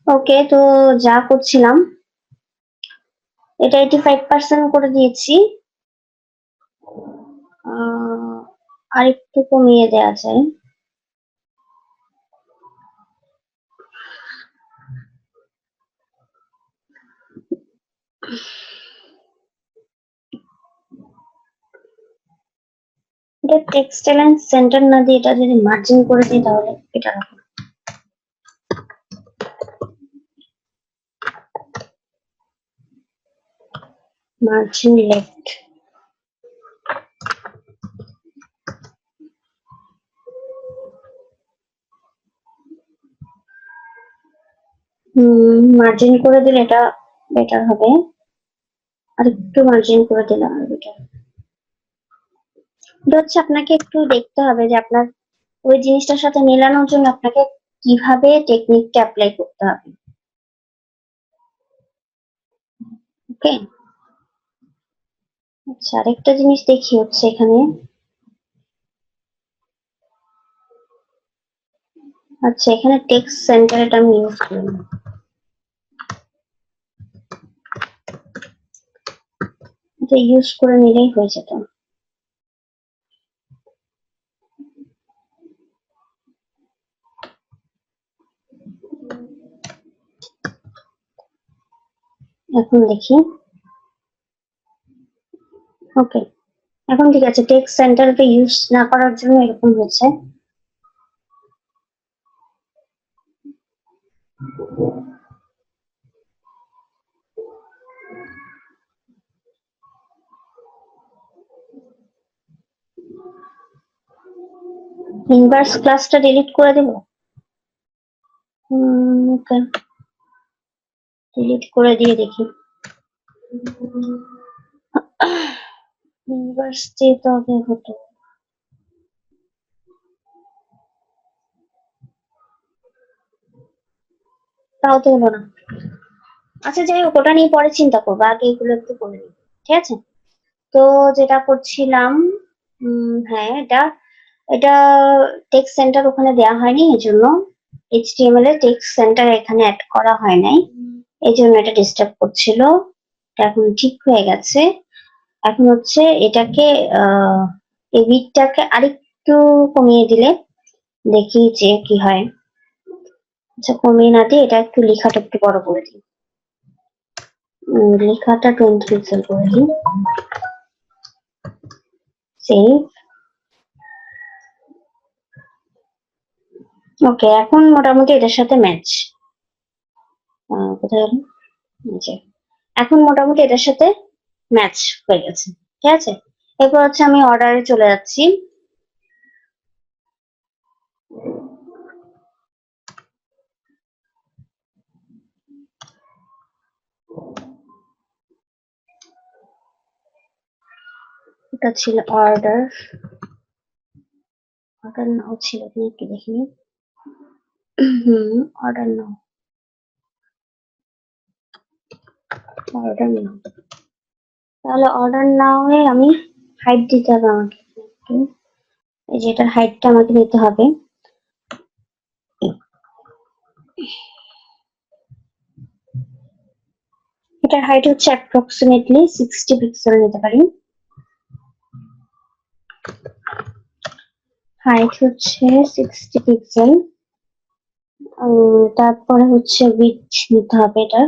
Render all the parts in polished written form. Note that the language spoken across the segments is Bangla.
ওকে, তো যা করছিলাম এটা 85% করে দিয়েছি। আর একটু কমিয়ে দেওয়া যায়। এটা টেক্সটাইল এন্ড সেন্টার না দিয়ে এটা যদি মার্জিন করে দিই তাহলে এটা রাখো। Margin left. মার্জিন করে দিলে এটা বেটার হবে। আর একটু মার্জিন করে দিলাম আর বেটার। এটা হচ্ছে আপনাকে একটু দেখতে হবে যে আপনার ওই জিনিসটার সাথে মেলানোর জন্য আপনাকে কিভাবে টেকনিকটা অ্যাপ্লাই করতে হবে। ওকে, আচ্ছা আরেকটা জিনিস দেখি হচ্ছে এখানে। আচ্ছা এখানে টেক্সট সেন্টার এটা আমি ইউজ করি না। এটা ইউজ করে নিলেই হয়ে যেত। এখন দেখি। ওকে, এখন ঠিক আছে। টেক্সট সেন্টারটা ইউজ না করার জন্য এরকম হয়েছে। ইনভার্স ক্লাসটা ডিলিট করে দেব। ওকে, ডিলিট করে দিয়ে দেখি। ইনভার্স দিয়ে তো আগে হতো, তাও তো হলো না। আচ্ছা যাই হোক, ওটা নিয়ে পরে চিন্তা করবো, আগে এগুলো একটু করে নিই। ঠিক আছে, তো যেটা করছিলাম, হ্যাঁ এটা এটা টেক্সট সেন্টার ওখানে দেওয়া হয়নি, এই জন্য এইচটিএমএল এ টেক্সট সেন্টার এখানে অ্যাড করা হয় নাই, এই জন্য এটা ডিস্টার্ব করছিল। এটা এখন ঠিক হয়ে গেছে। এখন হচ্ছে এটাকে এই বিটটাকে আরেকটু কমিয়ে দিলে দেখি যে কি হয়। আচ্ছা কমিয়ে না দিয়ে এটা একটু লেখাটা একটু বড় করে দিই। লেখাটা 20 পিক্সেল করে দিই। সেভ। ওকে, এখন মোটামুটি এটার সাথে ম্যাচ। কোথায় গেল? যে এখন মোটামুটি এটার সাথে ম্যাচ হয়ে গেছে। ঠিক আছে, এরপর হচ্ছে আমি অর্ডারে চলে যাচ্ছি। এটা ছিল অর্ডার, অর্ডার নাও ছিল কি একটু দেখিনি। অর্ডার নাও, অর্ডার নাও। তাহলে অর্ডার নাও এ আমি হাইট দিতে হবে আমাকে একটু। এই যে এটার হাইটটা আমাকে দিতে হবে। এটার হাইট হচ্ছে অ্যাপ্রক্সিমেটলি 60 পিক্সেল নিতে পারি। হাইট হচ্ছে 60 পিক্সেল। তারপরে হচ্ছে উইডথ নিতে হবে এটা।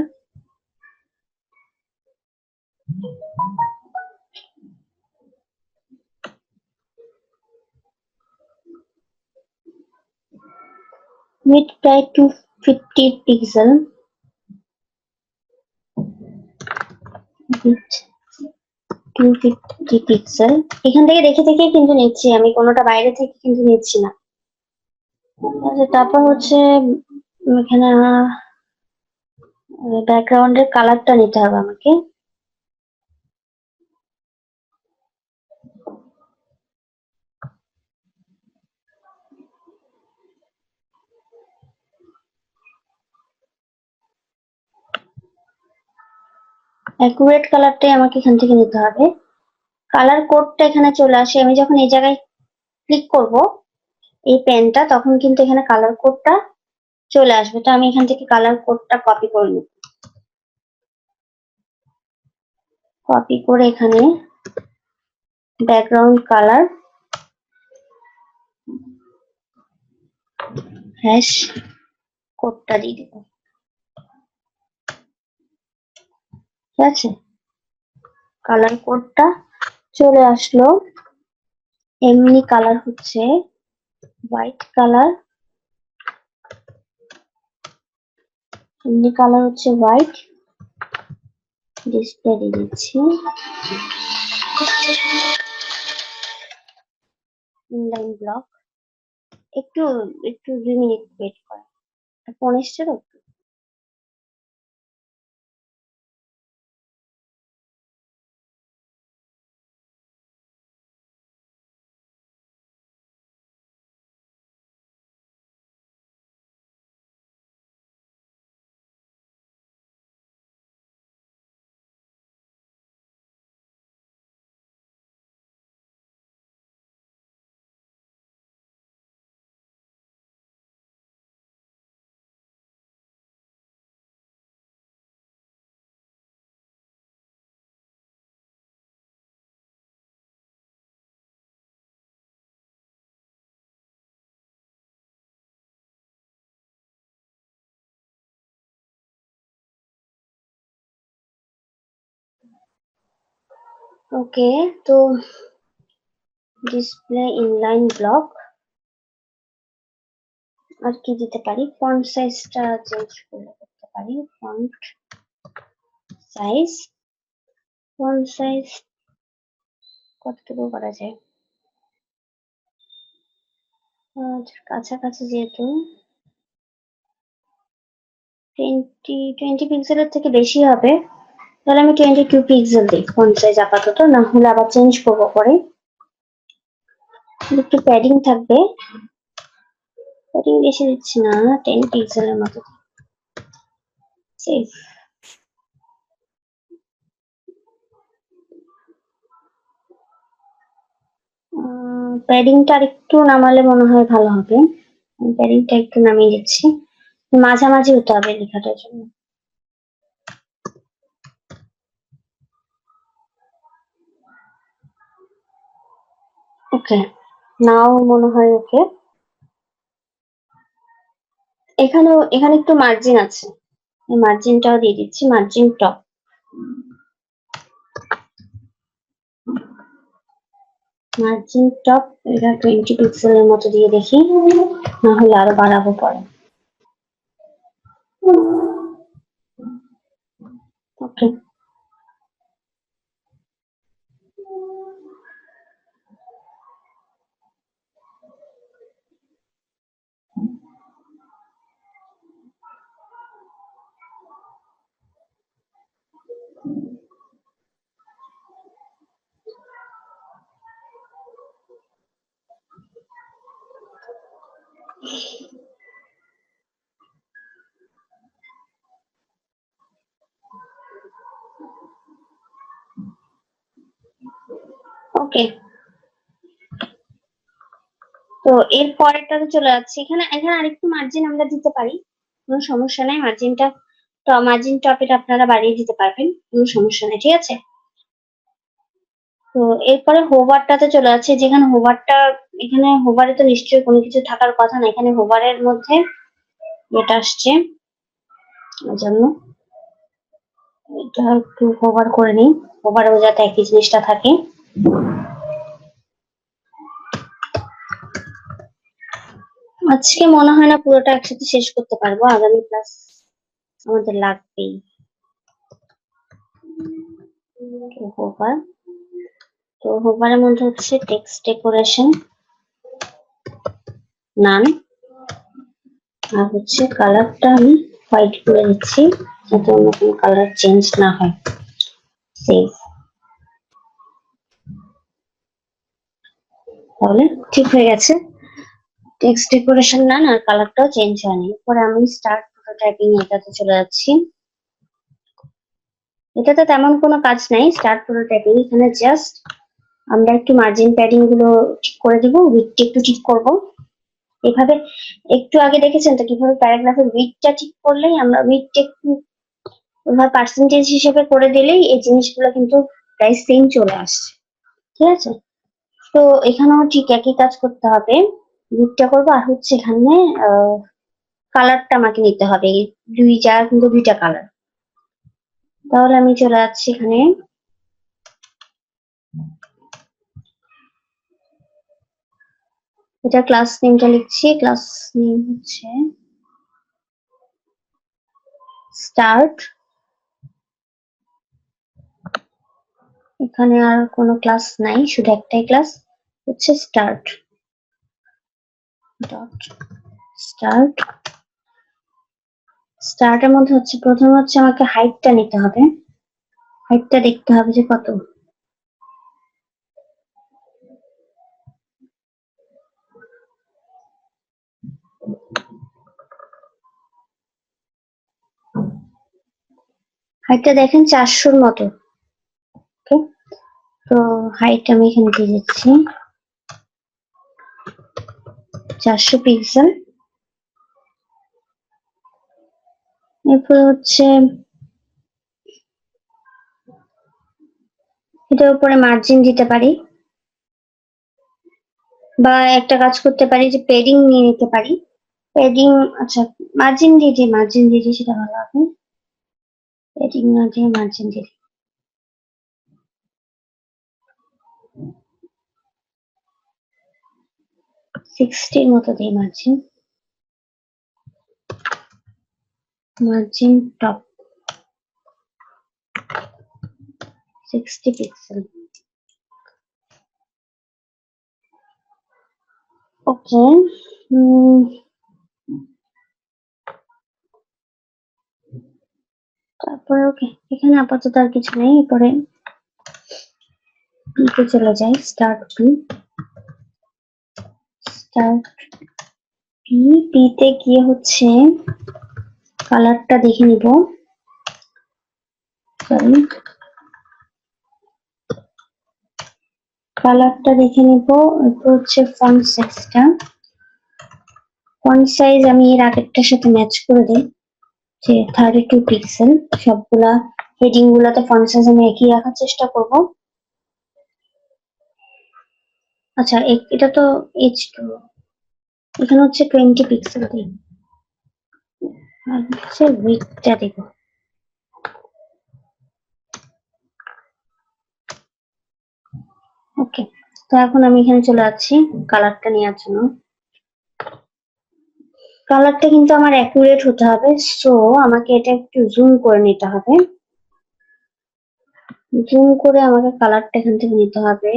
উইডথ প্রায় 250 পিক্সেল। Width 250 pixel. এখান থেকে দেখে দেখে কিন্তু নিচ্ছি আমি, কোনোটা বাইরে থেকে কিন্তু নিচ্ছি না। আচ্ছা, তারপর হচ্ছে এখানে ব্যাকগ্রাউন্ডের কালারটা নিতে হবে আমাকে। অ্যাকুরেট কালারটাই আমাকে এখান থেকে নিতে হবে। কালার কোডটা এখানে চলে আসে, আমি যখন এই জায়গায় ক্লিক করব এই পেনটা, তখন কিন্তু এখানে কালার কোডটা চলে আসবে। তো আমি এখান থেকে কালার কোডটা কপি করে নেব। কপি করে এখানে ব্যাকগ্রাউন্ড কালার হ্যাশ কোডটা দিয়ে দেবো। ঠিক আছে, কালার কোডটা চলে আসলো। এমনি কালার হচ্ছে হোয়াইট কালার, এমনি কালার হচ্ছে হোয়াইট। ডিসপ্লে দিয়ে দিচ্ছি। ইনলাইন ব্লক, একটু একটু 2 মিনিট ওয়েট করা। ফোন এসছে তো। ওকে, তো ডিসপ্লে ইনলাইন ব্লক, আর কি দিতে পারি? ফন্ট সাইজটা চেঞ্জ করতে পারি। ফন্ট সাইজ, ফন্ট সাইজ কতটুকু করা যায়? কাছাকাছি যেহেতু 20 পিক্সেলের থেকে বেশি হবে, তাহলে আমি 22 পিক্সেল দিই ফন্ট সাইজ আপাতত, না হলে আবার চেঞ্জ করবো পরে। একটু প্যাডিং থাকবে, প্যাডিং বেশি দিচ্ছি না, 10 পিক্সেলের মতো। সেভ। প্যাডিংটা আর একটু নামালে মনে হয় ভালো হবে। প্যাডিংটা একটু নামিয়ে দিচ্ছি, মাঝামাঝি হতে হবে লেখাটার জন্য। ওকে, নাও মনে হয় ওকে। এখানে একটু মার্জিন আছে, এই মার্জিনটাও দিয়ে দিচ্ছি, মার্জিন টপ। মার্জিন টপ এটা 20 পিক্সেলের মতো দিয়ে দেখি, না হলে আরো বাড়াবো পরে। ওকে, ওকে। তো এর পরেরটাতে চলে যাচ্ছে। এখানে এখানে আরেকটু মার্জিন আমরা দিতে পারি, কোনো সমস্যা নাই। মার্জিনটা, মার্জিন টপের আপনারা বাড়িয়ে দিতে পারবেন, কোনো সমস্যা নেই, ঠিক আছে। তো এরপরে হোভারটাতে চলে যাচ্ছে, যেখানে হোভারটা, এখানে হোভারে তো নিশ্চয়ই কোনো কিছু থাকার কথা না, এখানে হোভারের মধ্যে এটা আসছে, ওই জন্য এটা একটু হোভার করে নিই, হোভারেও যাতে একই জিনিসটা থাকে। আজকে মনে হয় না পুরোটা একসাথে শেষ করতে পারবো, আগামী ক্লাস আমাদের লাগবেই। হোভার, তো হোভারের মধ্যে হচ্ছে টেক্সট ডেকোরেশন, নান, আর হচ্ছে কালারটা আমি হোয়াইট করে দিচ্ছি যাতে অন্য কোনো কালার চেঞ্জ না হয়। সেভ। তাহলে ঠিক হয়ে গেছে, টেক্সট ডেকোরেশন নান আর কালারটাও চেঞ্জ হয়নি। এরপরে আমি স্টার্ট প্রোটোটাইপিং এটাতে চলে যাচ্ছি। এটাতে তেমন কোনো কাজ নাই, স্টার্ট প্রোটোটাইপিং। এখানে জাস্ট আমরা একটু মার্জিন প্যাডিং গুলো ঠিক করে দিব, উইডথটা একটু ঠিক করব। এভাবে একটু আগে দেখেছেন তো কিভাবে প্যারাগ্রাফের উইডথটা ঠিক করলেই আমরা উইডথটা একটু পার্সেন্টেজ হিসেবে করে দিলেই এই জিনিসগুলো কিন্তু প্রায় সেম চলে আসছে। ঠিক আছে, তো এখানেও ঠিক একই কাজ করতে হবে। উইডথটা করবো আর হচ্ছে এখানে কালারটা আমাকে নিতে হবে, দুইটা কিন্তু দুইটা কালার। তাহলে আমি চলে যাচ্ছি এখানে, এটা ক্লাস নেমটা লিখছি, ক্লাস নেম হচ্ছে স্টার্ট। এখানে আর কোনো ক্লাস নাই, শুধু একটাই ক্লাস হচ্ছে স্টার্ট ডট স্টার্ট। স্টার্টের মধ্যে হচ্ছে প্রথমে হচ্ছে আমাকে হাইটটা নিতে হবে, হাইটটা দেখতে হবে যে কত। হাইটটা দেখেন 400-র মতো। ওকে, তো হাইট আমি এখানে দিয়ে দিচ্ছি 400 পিক্সেল। এরপর হচ্ছে এটার উপরে মার্জিন দিতে পারি, বা একটা কাজ করতে পারি যে পেডিং নিয়ে নিতে পারি। পেডিং, আচ্ছা মার্জিন দিয়ে দিই সেটা ভালো হবে। পেডিং না দিয়ে মার্জিন দিয়ে দিই। 60-র মতো দিই মার্জিন, মার্জিন টপ 60 পিক্সেল। ওকে, তারপরে ওকে, এখানে আপাতত আর কিছু নেই। এরপরে পিতে চলে যাই, স্টার্ট পি। স্টার্ট পিতে গিয়ে হচ্ছে কালারটা দেখে নিব, সরি কালারটা দেখে নিব। এরপর হচ্ছে ফন্ট সাইজটা, ফন্ট সাইজ আমি এর আগেরটার সাথে ম্যাচ করে দিই যে 32 পিক্সেল। সবগুলা হেডিং গুলাতে ফন্ট সাইজ আমি একই রাখার চেষ্টা করব। আচ্ছা এটা তো H2, এখানে হচ্ছে 20 পিক্সেল দিই, আর হচ্ছে উইডথটা দেব। ওকে, তো এখন আমি এখানে চলে যাচ্ছি কালারটা নেওয়ার জন্য। কালারটা কিন্তু আমার অ্যাকুরেট হতে হবে, সো আমাকে এটা একটু জুম করে নিতে হবে। জুম করে আমাকে কালারটা এখান থেকে নিতে হবে।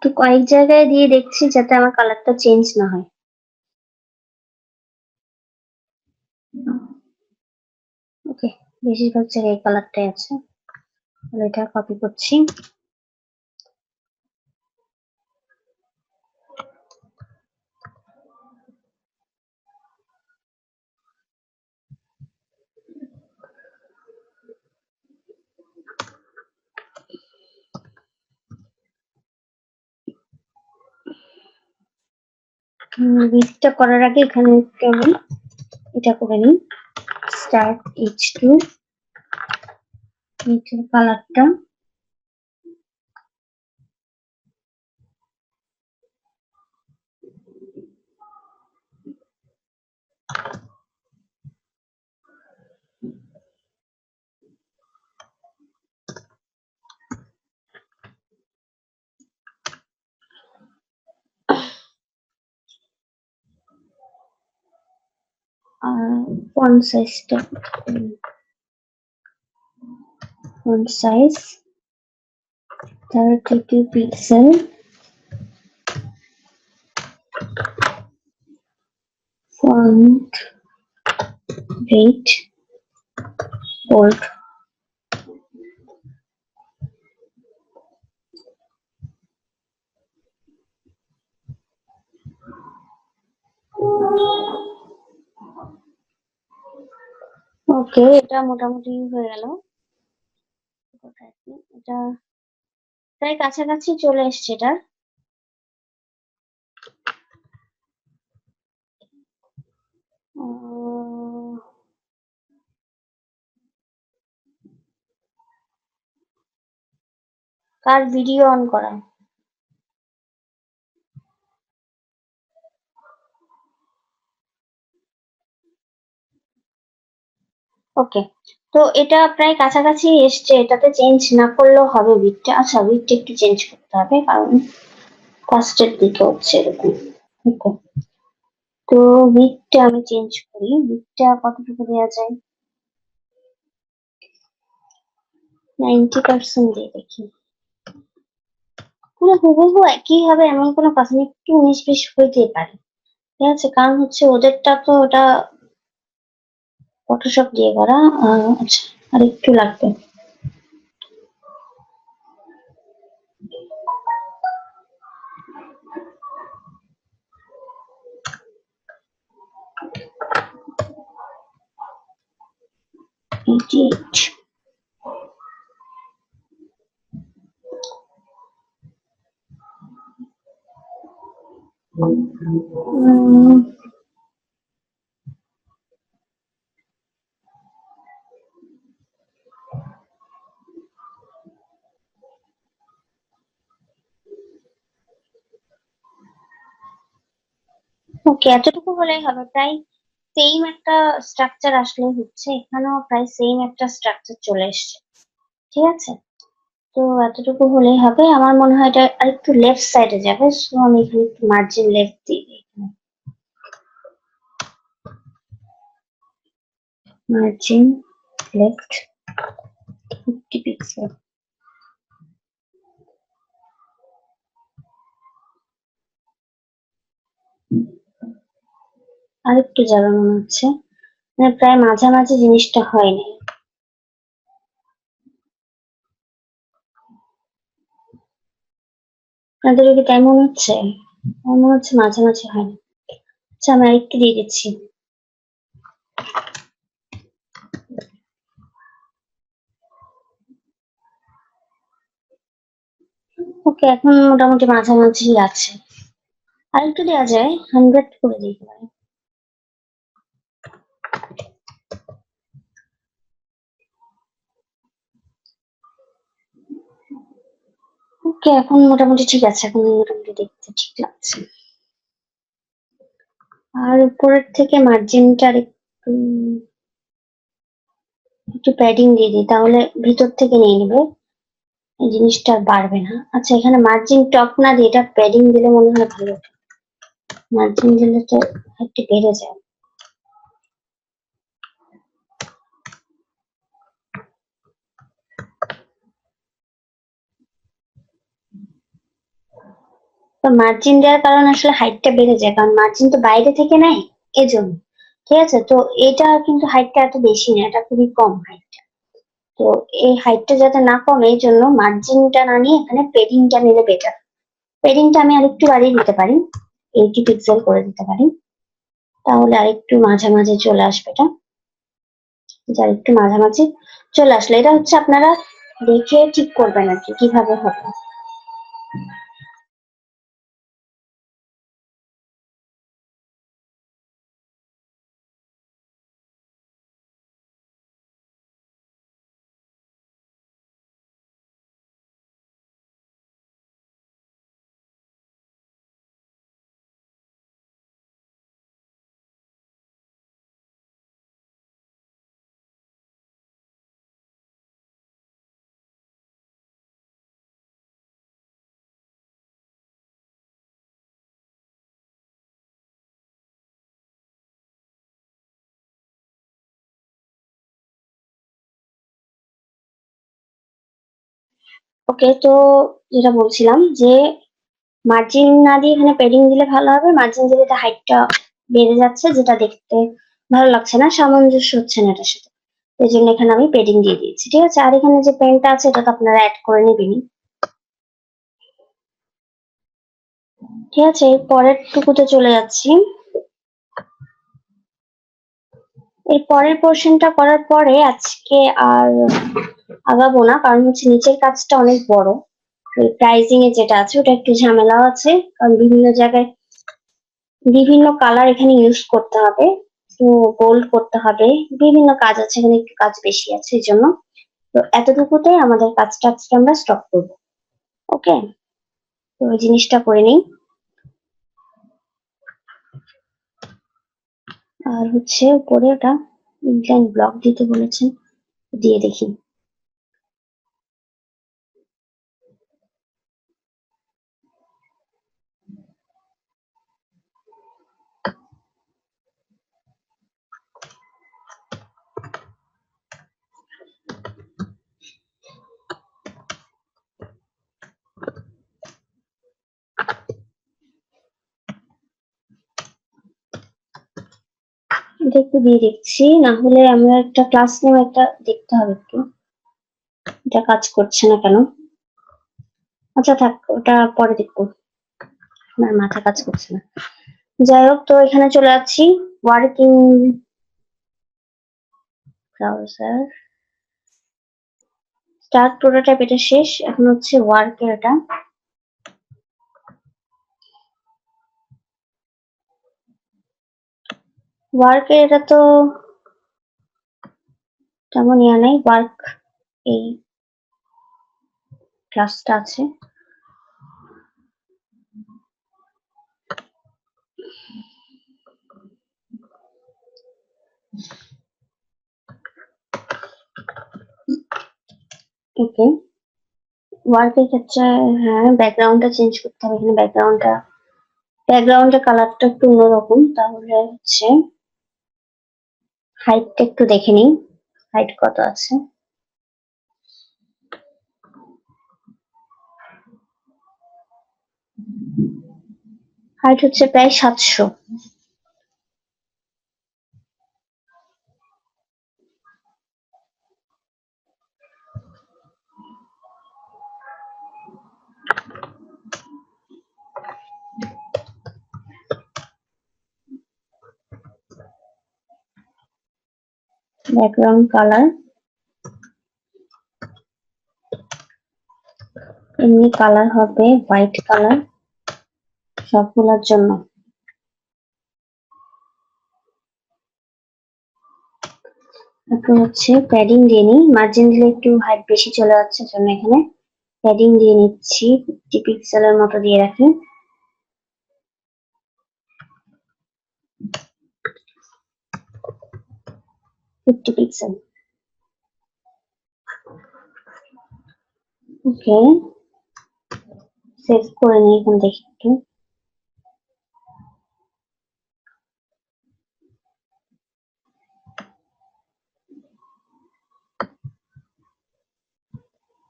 তো কয়েক জায়গায় দিয়ে দেখছি যাতে আমার কালারটা চেঞ্জ না হয়। ওকে, বেশিরভাগ জায়গায় এই কালারটাই আছে, তাহলে এটা কপি করছি। উইডথটা করার আগে এখানে একটু আমি এটা করে নিই, স্টার্ট H2 কালারটা। আর ফন্ট সাইজটা, font size 32 pixel font weight bold. ওকে, এটা মোটামুটি হয়ে গেল। এটা প্রায় কাছাকাছি চলে এসছে এটা। কার ভিডিও অন করা? ওকে, তো এটা প্রায় কাছাকাছি এসছে, এটাতে চেঞ্জ না করলেও হবে বিটটা। আচ্ছা, বিটটা একটু চেঞ্জ করতে হবে কারণ ফার্স্টের দিকে হচ্ছে এরকম। ওকে, তো বিটটা আমি চেঞ্জ করি। বিটটা কতটুকু দেওয়া যায়? 90% দিয়ে দেখি। পুরো হুবহু একই হবে এমন কোনো কথা নেই, একটু 19-20 হইতেই পারে। ঠিক আছে, কারণ হচ্ছে ওদেরটা তো ওটা ফটোশপ দিয়ে করা। আচ্ছা, আর একটু লাগবে। ওকে, এতটুকু হলেই হবে। প্রায় সেম একটা স্ট্রাকচার আসলে হচ্ছে, এখানেও প্রায় সেম একটা স্ট্রাকচার চলে এসছে। ঠিক আছে, তো এতটুকু হলেই হবে। আমার মনে হয় এটা আরেকটু লেফট সাইডে যাবে, সো আমি এখানে একটু মার্জিন লেফট দিই। Margin left 50 pixel. আরেকটু যাবে মনে হচ্ছে, মানে প্রায় মাঝামাঝি জিনিসটা হয়নি। আপনাদের কি তাই মনে হচ্ছে? আমার মনে হচ্ছে মাঝামাঝি হয়নি। আচ্ছা, আমি আরেকটু দিয়ে দিচ্ছি। ওকে, এখন মোটামুটি মাঝামাঝি আছে। আরেকটু দেওয়া যায়, 100 করে দিতে পারি। ওকে, এখন মোটামুটি ঠিক আছে, এখন মোটামুটি দেখতে ঠিক লাগছে। আর উপরের থেকে মার্জিনটা একটু একটু প্যাডিং দিয়ে দিই, তাহলে ভিতর থেকে নিয়ে নেবে, এই জিনিসটা আর বাড়বে না। আচ্ছা, এখানে মার্জিন টপ না দিয়ে এটা প্যাডিং দিলে মনে হয় ভালো। মার্জিন দিলে তো একটু বেড়ে যায়। তো মার্জিন দেওয়ার কারণে আসলে হাইটটা বেড়ে যায়, কারণ মার্জিন তো বাইরে থেকে নেয়, এজন্য। ঠিক আছে, তো এটা কিন্তু হাইটটা এত বেশি না, এটা খুবই কম হাইটটা। তো এই হাইটটা যাতে না কমে, এই জন্য মার্জিনটা না নিয়ে এখানে পেডিংটা নিলে বেটার। পেডিংটা আমি আরেকটু বাড়িয়ে দিতে পারি, 80 পিক্সেল করে দিতে পারি, তাহলে আরেকটু মাঝামাঝি চলে আসবে এটা। যার একটু মাঝামাঝি চলে আসলে এটা হচ্ছে আপনারা দেখে ঠিক করবেন আর কি, কিভাবে হবে। ওকে, তো যেটা বলছিলাম যে মার্জিন না দিয়ে এখানে প্যাডিং দিলে ভালো হবে। মার্জিন দিলে এটা হাইটটা বেড়ে যাচ্ছে, যেটা দেখতে ভালো লাগছে না, সামঞ্জস্য হচ্ছে না এটার সাথে। এই জন্য এখানে আমি প্যাডিং দিয়ে দিয়েছি, ঠিক আছে। আর এখানে যে পেনটা আছে এটা তো আপনারা অ্যাড করে নেবেনই, ঠিক আছে। এর পরের টুকুতে চলে যাচ্ছি। এই পরের পোর্শনটা করার পরে আজকে আর আগাবো না, কারণ হচ্ছে নিচের কাজটা অনেক বড়। প্রাইজিং এ যেটা আছে ওটা একটু ঝামেলাও আছে, কারণ বিভিন্ন জায়গায় বিভিন্ন কালার এখানে ইউজ করতে হবে, তো গোল্ড করতে হবে, বিভিন্ন কাজ আছে এখানে, একটু কাজ বেশি আছে এই জন্য। তো এতটুকুতে আমাদের কাজটা আজকে আমরা স্টপ করবো। ওকে, তো ওই জিনিসটা করে নিই। আর হচ্ছে উপরে ওটা ইনক্লাইন ব্লক দিতে বলেছেন, দিয়ে দেখি। এটা একটু দিয়ে দেখছি, না হলে আমরা একটা ক্লাস নেব, একটা দেখতে হবে একটু এটা কাজ করছে না কেন। আচ্ছা থাক, ওটা পরে দেখবো, আমার মাথা কাজ করছে না। যাই হোক, তো এখানে চলে যাচ্ছি ওয়ার্কিং ব্রাউজার, স্টার্ট প্রোটোটাইপ এটা শেষ, এখন হচ্ছে ওয়ার্কের এটা। ওয়ার্কের এটা তো তেমন ইয়া নেই, ওয়ার্ক এই ক্লাসটা আছে। ওকে, ওয়ার্কের ক্ষেত্রে হ্যাঁ ব্যাকগ্রাউন্ডটা চেঞ্জ করতে হবে, এখানে ব্যাকগ্রাউন্ডের কালারটা একটু অন্যরকম, তাহলে হচ্ছে হাইটটা একটু দেখে নিই, হাইট কত আছে। হাইট হচ্ছে প্রায় 700। ব্যাকগ্রাউন্ড কালার এমনি কালার হবে হোয়াইট কালার সবগুলোর জন্য। এখন হচ্ছে প্যাডিং দিয়ে নিই, মার্জিন দিলে একটু হাইট বেশি চলে যাচ্ছে, জন্য এখানে প্যাডিং দিয়ে নিচ্ছি, 50 পিক্সেলের মতো দিয়ে রাখি। পিক্সেল। ওকে, সেভ করে নিই, এখন দেখি একটু।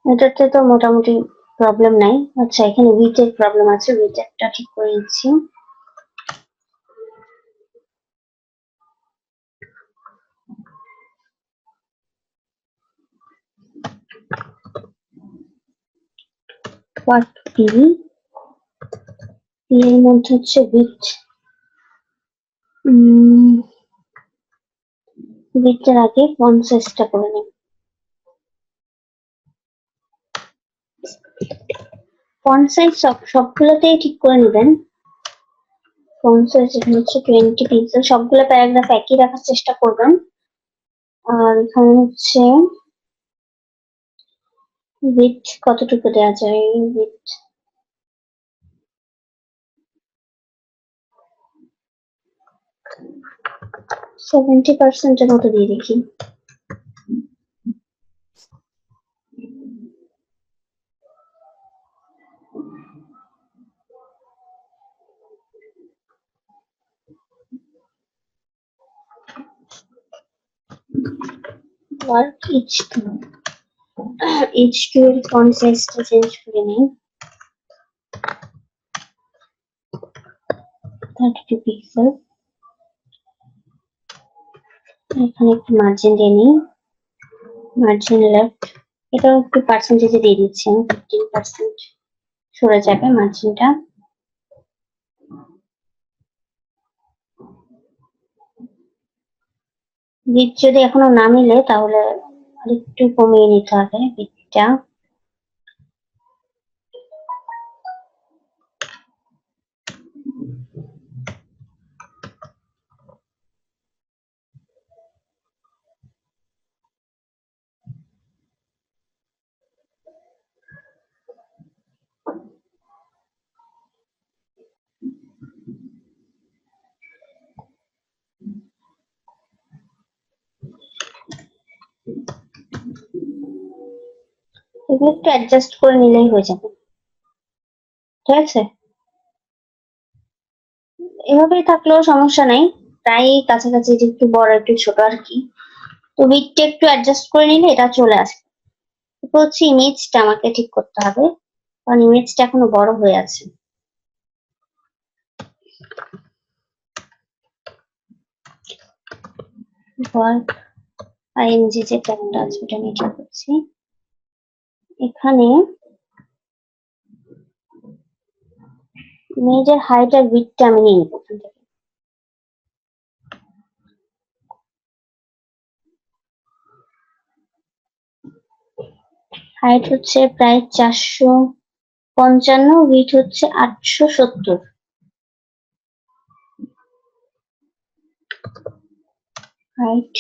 এটাতে তো মোটামুটি প্রবলেম নাই। আচ্ছা, এখানে উইথের প্রবলেম আছে, উইথেরটা ঠিক করে নিচ্ছি। হোয়াট পি এর মধ্যে হচ্ছে উইথ, উইথের আগে ফন্ট সাইজটা করে নিই। ফন্ট সাইজ সবগুলোতেই ঠিক করে নেবেন। ফন্ট সাইজ এখানে হচ্ছে 20 পিক্সেল, সবগুলো প্যারাগ্রাফ একই রাখার চেষ্টা করবেন। আর এখানে হচ্ছে উইথ কতটুকু দেওয়া যায়, উইথ 70% মতো দিয়ে দেখি। ওয়ার্ক ইচ H2 এর ফন্ট সাইজটা চেঞ্জ করে নিই, 32 পিক্সেল। এখানে একটু মার্জিন দিয়ে নিই, মার্জিন লেফট, এটাও একটু পার্সেন্টেজে দিয়ে দিচ্ছি আমি, 15% সরে যাবে মার্জিনটা। বিট যদি এখনো না মিলে তাহলে আরেকটু কমিয়ে নিতে হবে বিটটা। এগুলো একটু অ্যাডজাস্ট করে নিলেই হয়ে যাবে, ঠিক আছে? এভাবেই থাকলেও সমস্যা নাই, প্রায় কাছাকাছি, একটু বড় একটু ছোট আর কি। তো বিটটা একটু অ্যাডজাস্ট করে নিলে এটা চলে আসবে। এরপর হচ্ছে ইমেজটা আমাকে ঠিক করতে হবে, কারণ ইমেজটা এখনো বড় হয়ে আছে। ওয়ার্ক আইএনজি যে ট্যাগটা আছে ওটা আমি ঠিক করছি। এখানে ইমেজের হাইট আর উইডথটা আমি নিয়ে নেবো এখান থেকে। হাইট হচ্ছে প্রায় 455, উইডথ হচ্ছে 870। হাইট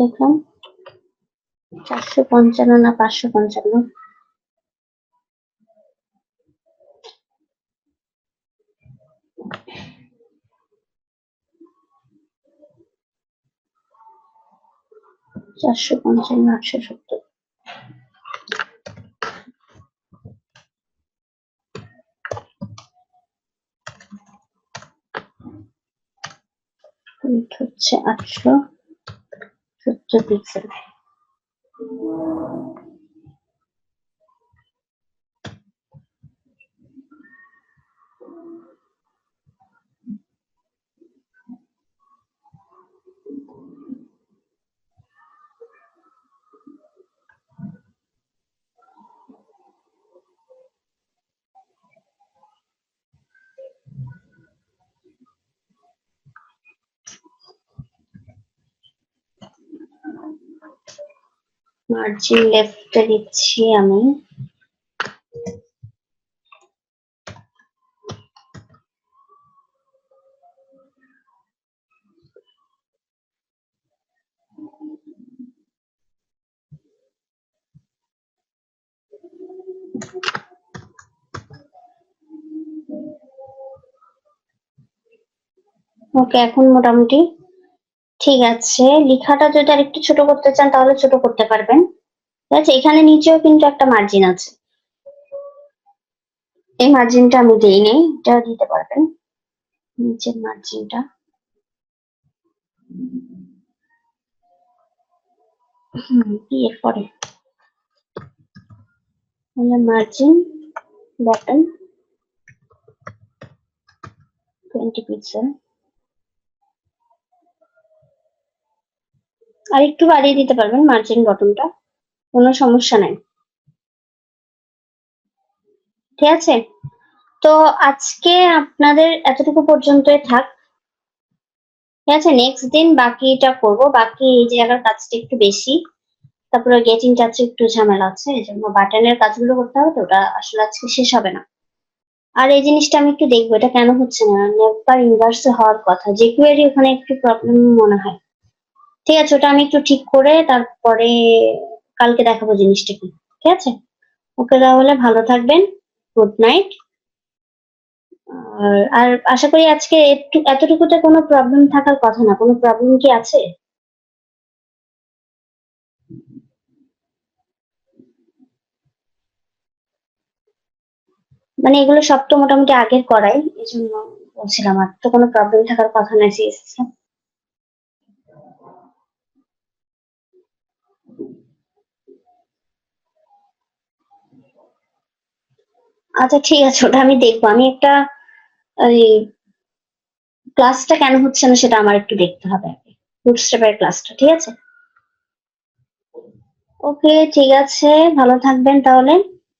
দেখলাম 455 না 555, 455, 870। উইডথ হচ্ছে 870 পিক্সেল। মার্জিন লেফটে দিচ্ছি আমি, ওকে এখন মোটামুটি ঠিক আছে। লেখাটা যদি আর একটু ছোট করতে চান তাহলে ছোট করতে পারবেন, ঠিক আছে? এখানে নিচেও কিন্তু একটা মার্জিন আছে, এই মার্জিনটা আমি দিইনি, এটা দিতে পারবেন নিচের মার্জিনটা। এরপরে মার্জিন বটন 20 পিক্সেল, আর একটু বাড়িয়ে দিতে পারবেন মার্জিন বটনটা, কোনো সমস্যা নাই, ঠিক আছে? তো আজকে আপনাদের এতটুকু পর্যন্তই থাক, ঠিক আছে? নেক্সট দিন বাকিটা করব, বাকি এই জায়গার কাজটা একটু বেশি, তারপরে গেটিং টাচে একটু ঝামেলা আছে, এই জন্য বাটনের কাজগুলো করতে হবে, তো ওটা আসলে আজকে শেষ হবে না। আর এই জিনিসটা আমি একটু দেখবো এটা কেন হচ্ছে না, নেভার ইনভার্সে হওয়ার কথা, যে কোয়েরি ওখানে একটু প্রবলেম মনে হয়, ঠিক আছে? ওটা আমি একটু ঠিক করে তারপরে কালকে দেখাবো জিনিসটা কি, ঠিক আছে? ওকে তাহলে ভালো থাকবেন, গুড নাইট। আর আশা করি আজকে একটু এতটুকুতে কোনো প্রবলেম থাকার কথা না, কোনো প্রবলেম কি আছে? মানে এগুলো সব তো মোটামুটি আগের করাই, এই জন্য বলছিলাম, আর তো কোনো প্রবলেম থাকার কথা না। আচ্ছা ঠিক আছে, ওটা আমি দেখবো। আমি একটা ওই ক্লাসটা কেন হচ্ছে না সেটা আমার একটু দেখতে হবে আগে। বুটস্ট্র্যাপের ক্লাসটা, ঠিক আছে? ওকে, ঠিক আছে, ভালো থাকবেন তাহলে।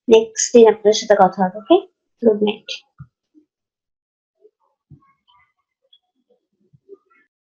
নেক্সট দিন আপনার সাথে কথা হবে। ওকে, গুড নাইট।